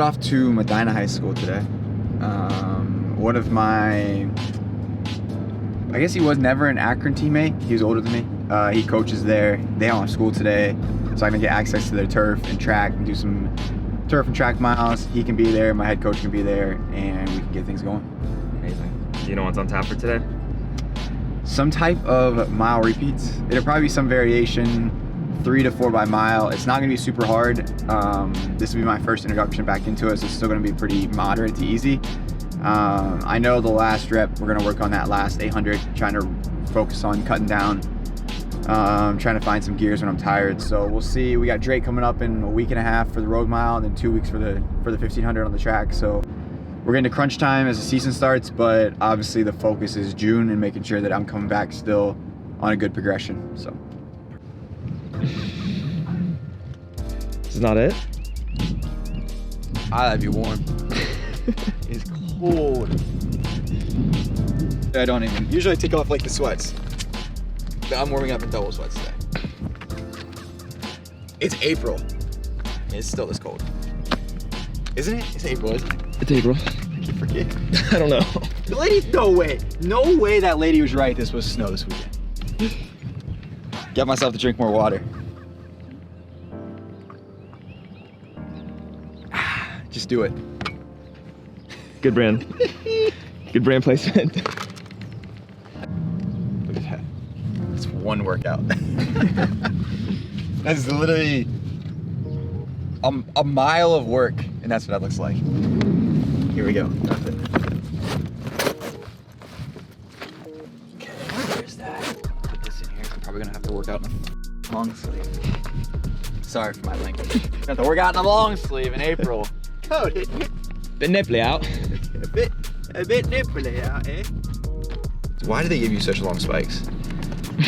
headed off to Medina High School today. One of my, I guess he was never an Akron teammate. He was older than me. He coaches there. They don't have school today, so I'm gonna get access to their turf and track and do some turf and track miles. He can be there, my head coach can be there, and we can get things going. Amazing. Do you know what's on tap for today? Some type of mile repeats. It'll probably be some variation, 3 to 4 by mile. It's not gonna be super hard. This will be my first introduction back into it, so it's still gonna be pretty moderate to easy. I know the last rep, we're gonna work on that last 800, trying to focus on cutting down, trying to find some gears when I'm tired. So we'll see. We got Drake coming up in a week and a half for the road mile, and then 2 weeks for the 1500 on the track. So we're getting to crunch time as the season starts, but obviously the focus is June and making sure that I'm coming back still on a good progression. So. This is not it? I like to be warm. It's cold. I don't even, usually I take off like the sweats, but I'm warming up in double sweats today. It's April. It's still this cold. Isn't it? It's April, isn't it? It's April. I keep forgetting. I don't know. The lady, no way that lady was right. This was snow this weekend. Get myself to drink more water. Just do it. Good brand. Good brand placement. Look at that. It's one workout. That's literally a mile of work, and that's what that looks like. Here we go. That's it. Okay, there's that. Put this in here. I'm probably gonna have to work out in a long sleeve. Sorry for my language. Got to work out in a long sleeve in April. Code it. Bit nipply out. A bit nipply out, eh? Why do they give you such long spikes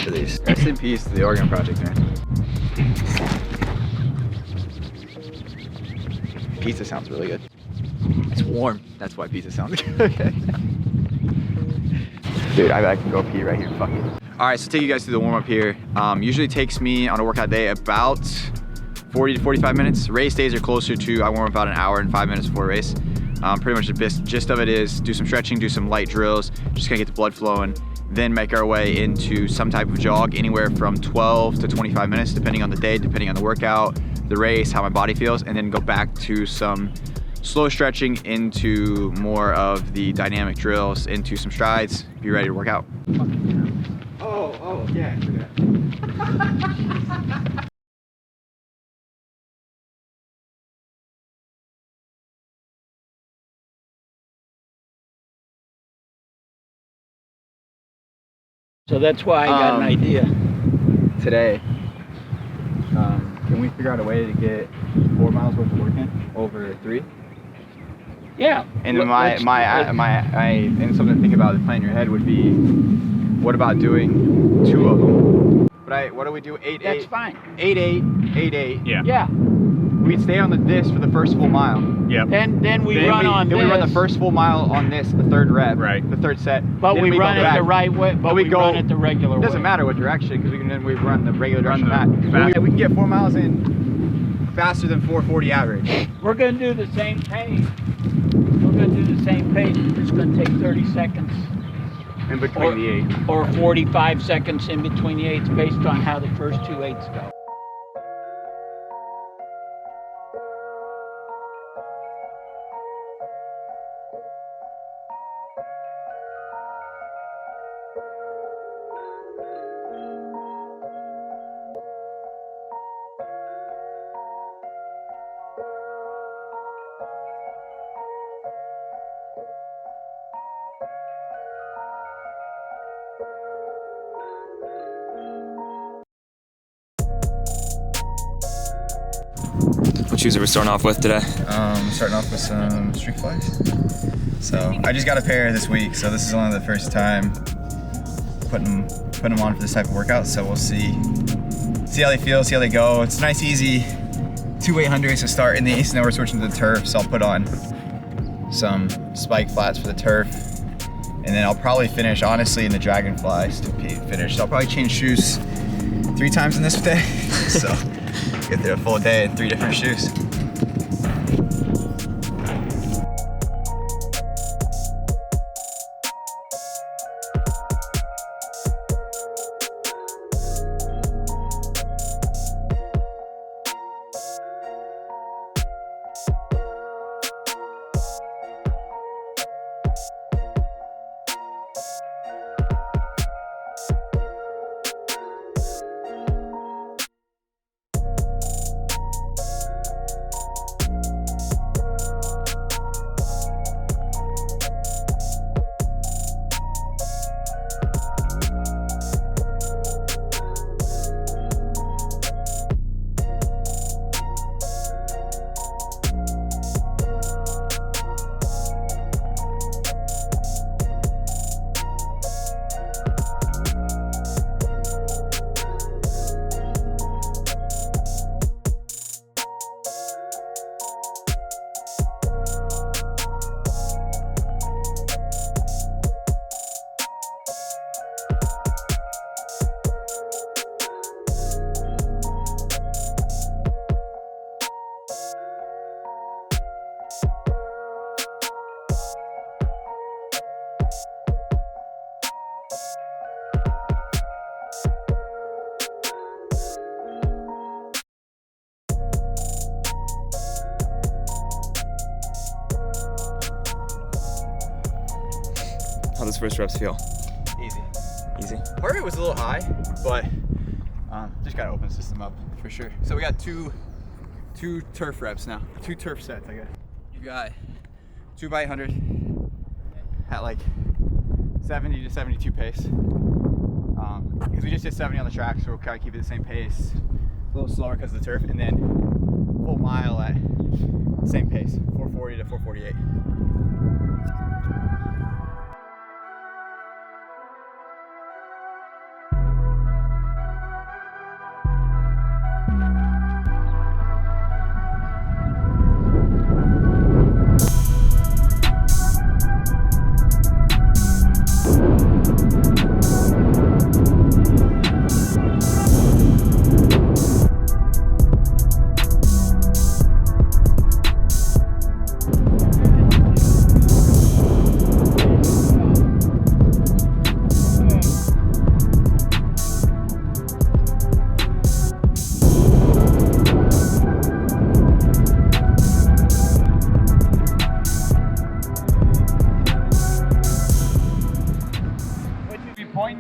for these? Rest in peace to the Oregon Project, man. Pizza sounds really good. It's warm. That's why pizza sounds good. Dude, I can go pee right here. Fuck it. All right, so take you guys through the warm up here. Usually takes me on a workout day about 40 to 45 minutes. Race days are closer to, I warm up about an hour and 5 minutes before race. Pretty much the gist of it is do some stretching, do some light drills, just gonna get the blood flowing, then make our way into some type of jog, anywhere from 12 to 25 minutes, depending on the day, depending on the workout, the race, how my body feels, and then go back to some slow stretching into more of the dynamic drills, into some strides, be ready to work out. Oh, yeah. So that's why I got an idea. Today, can we figure out a way to get 4 miles worth of work in over 3? Yeah. And then and something to think about to plan in your head would be, what about doing 2 of them? But what do we do? 8-8. That's fine. 8-8, 8-8. Yeah. Yeah. We'd stay on this for the first full mile. Yep. Then we run on this. Then we run the first full mile on this, the 3rd rep. Right. The 3rd set. But then we run it the right way. But we run it the regular way. It doesn't matter what direction, because then we run the regular direction of that. We can get 4 miles in faster than 4:40 average. We're going to do the same pace. We're going to do the same pace. It's going to take 30 seconds. In between the 8. Or 45 seconds in between the 8s, based on how the first 2 8s go. What shoes are we starting off with today? Starting off with some street flies. So I just got a pair this week, so this is only the first time putting them on for this type of workout. So we'll see how they feel, see how they go. It's nice, easy 2 800s to start in these. Now we're switching to the turf, so I'll put on some spike flats for the turf, and then I'll probably finish honestly in the dragonflies to finish. So I'll probably change shoes 3 times in this day. So get through a full day in 3 different shoes. How does first reps feel? Easy. Easy? Part of it was a little high, but just gotta open the system up for sure. So we got two turf reps now. 2 turf sets, I guess. You've got 2 by 100 at like 70 to 72 pace. Because we just did 70 on the track, so we'll kind of keep it the same pace. A little slower because of the turf, and then full mile at same pace, 440 to 448.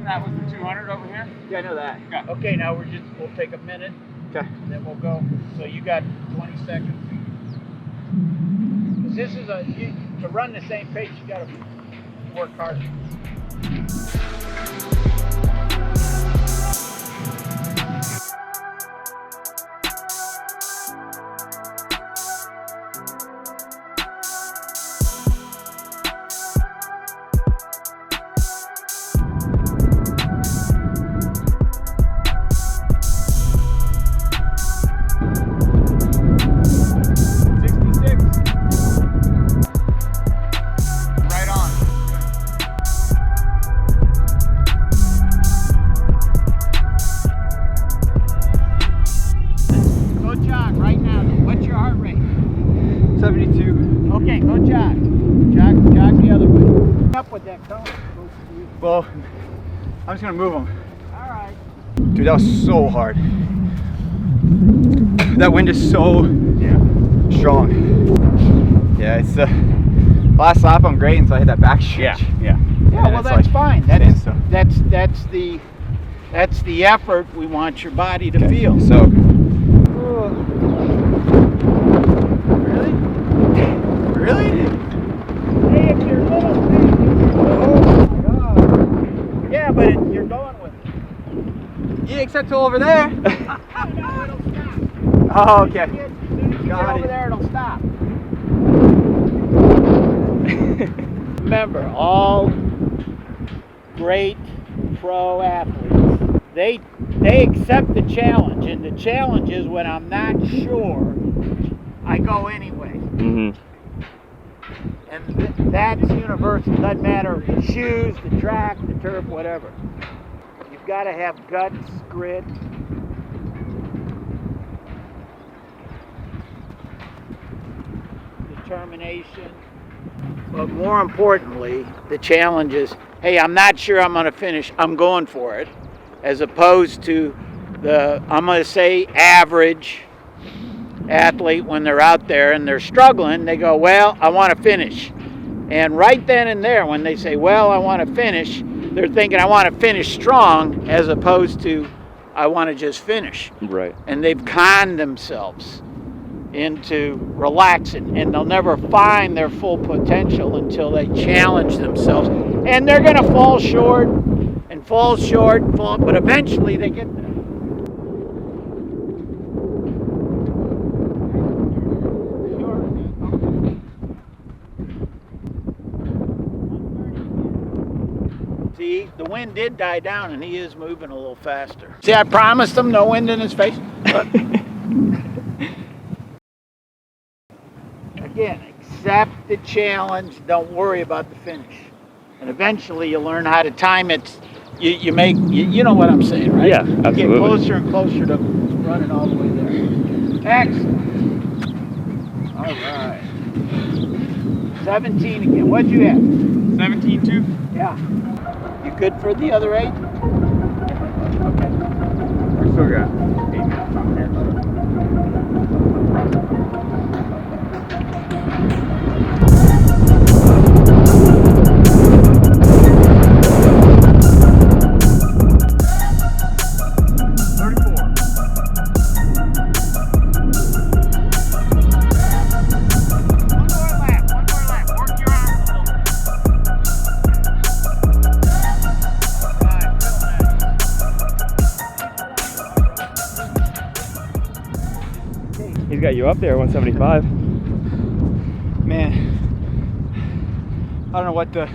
That was the 200 over here? Yeah, I know that. Yeah. Okay, now we'll take a minute. Okay. And then we'll go. So you got 20 seconds. 'Cause this is to run the same pace, you got to work hard. Okay, go jog. Jog the other way. Up with that cone. Well, I'm just gonna move them. All right. Dude, that was so hard. That wind is so strong. Yeah, it's the last lap. I'm great until I hit that back stretch. Yeah, well, that's like, fine. That's the effort we want your body to feel. So. Really? Hey, if you're little, oh my God. Yeah, but you're going with it. Yeah, except till over there. No, it'll stop. Oh, okay. As soon as you get over there, it'll stop. Remember, all great pro athletes, they accept the challenge, and the challenge is when I'm not sure, I go anyway. Mm-hmm. And that's universal. Doesn't matter the shoes, the track, the turf, whatever. You've got to have guts, grit. Determination. But more importantly, the challenge is, hey, I'm not sure I'm going to finish. I'm going for it. As opposed to I'm going to say average athlete, when they're out there and they're struggling, they go, well, I want to finish. And right then and there, when they say, well, I want to finish, they're thinking I want to finish strong, as opposed to I want to just finish. Right. And they've conned themselves into relaxing, and they'll never find their full potential until they challenge themselves. And they're going to fall short, but eventually they get there. See, the wind did die down, and he is moving a little faster. See, I promised him no wind in his face. Again, accept the challenge. Don't worry about the finish. And eventually you'll learn how to time it. You know what I'm saying, right? Yeah, absolutely. You get closer and closer to running all the way there. Excellent. All right. 17 again. What'd you have? 17.2. Yeah. You good for the other 8? Okay. We still got 8 minutes on here. got you up there, 175. Man, I don't know what the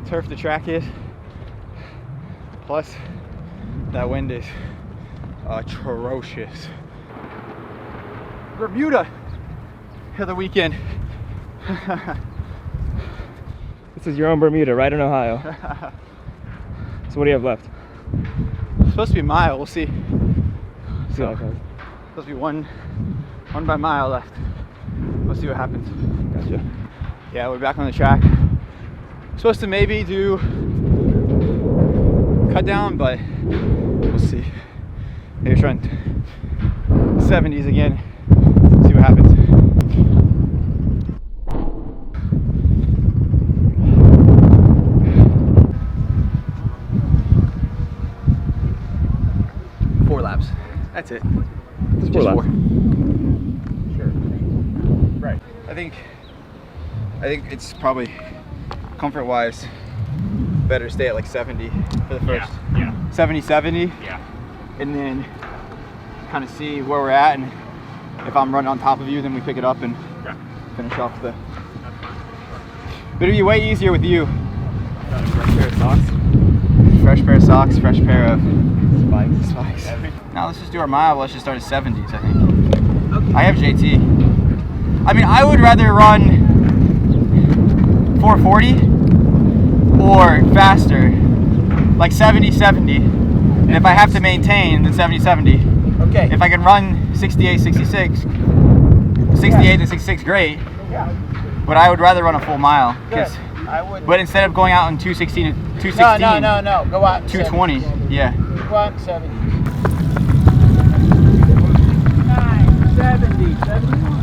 turf the track is. Plus, that wind is atrocious. Bermuda for the weekend. This is your own Bermuda, right in Ohio. So what do you have left? It's supposed to be a mile, we'll see. See how it goes. Supposed to be one by mile left. We'll see what happens. Gotcha. Yeah, we're back on the track. Supposed to maybe do cut down, but we'll see. Maybe trying 70s again. See what happens. Four laps. That's it. Just Just 4 four. laps. Sure. Right. I think it's probably comfort-wise better to stay at like 70 for the first. Yeah. 70, Yeah. and then kind of see where we're at, and if I'm running on top of you, then we pick it up and Yeah. finish off the. But it'd be way easier with you. Got a fresh pair of socks. Fresh pair of socks, fresh pair of Spikes. Now let's just do our mile. Let's just start at 70s, I think. I have JT. I mean, I would rather run 440 or faster, like 70-70. And if I have to maintain, then 70-70. Okay. If I can run 68-66, 68 to 66, great. Yeah. But I would rather run a full mile. Good. I would. But instead of going out in 216 to 216, No. Go out. in 220, 70. yeah. Go out in 70. 70. 71.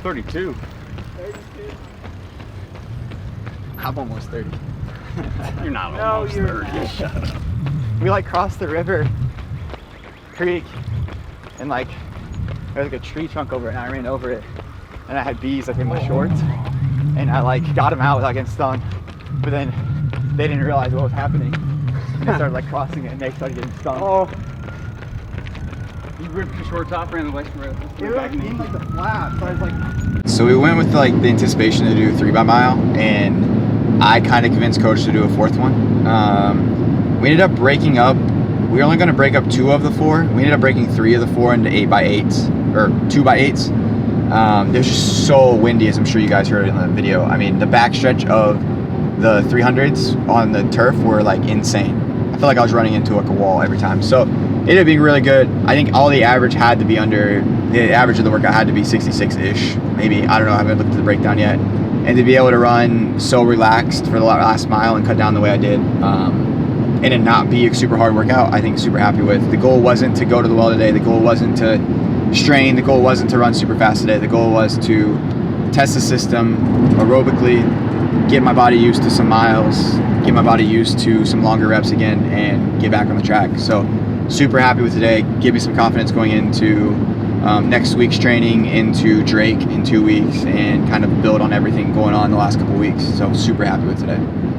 $32. I'm almost 30. You're not No, almost you're 30. Shut up. We like crossed the river creek, and like there's like a tree trunk over it, and I ran over it, and I had bees like in my shorts, and I like got them out without getting stung, but then they didn't realize what was happening. And they started like crossing it, and they started getting stung. Oh, You ripped your shorts off, ran the way from They were like in like the flap, so I was like. So we went with like the anticipation to do 3 by mile, and I kind of convinced coach to do a 4th one. We ended up breaking up. We were only going to break up 2 of the 4. We ended up breaking 3 of the 4 into 8 by 8s or 2 by 8s. It was just so windy, as I'm sure you guys heard in the video. I mean, the backstretch of the 300s on the turf were like insane. I felt like I was running into like a wall every time. So it ended up being really good. I think all the average had to be under, the average of the workout had to be 66-ish, maybe. I don't know, I haven't looked at the breakdown yet. And to be able to run so relaxed for the last mile and cut down the way I did, and it not be a super hard workout, I think super happy with. The goal wasn't to go to the well today. The goal wasn't to strain. The goal wasn't to run super fast today. The goal was to test the system aerobically, get my body used to some miles, get my body used to some longer reps again, and get back on the track. So super happy with today. Give me some confidence going into next week's training, into Drake in 2 weeks, and kind of build on everything going on the last couple weeks. So super happy with today.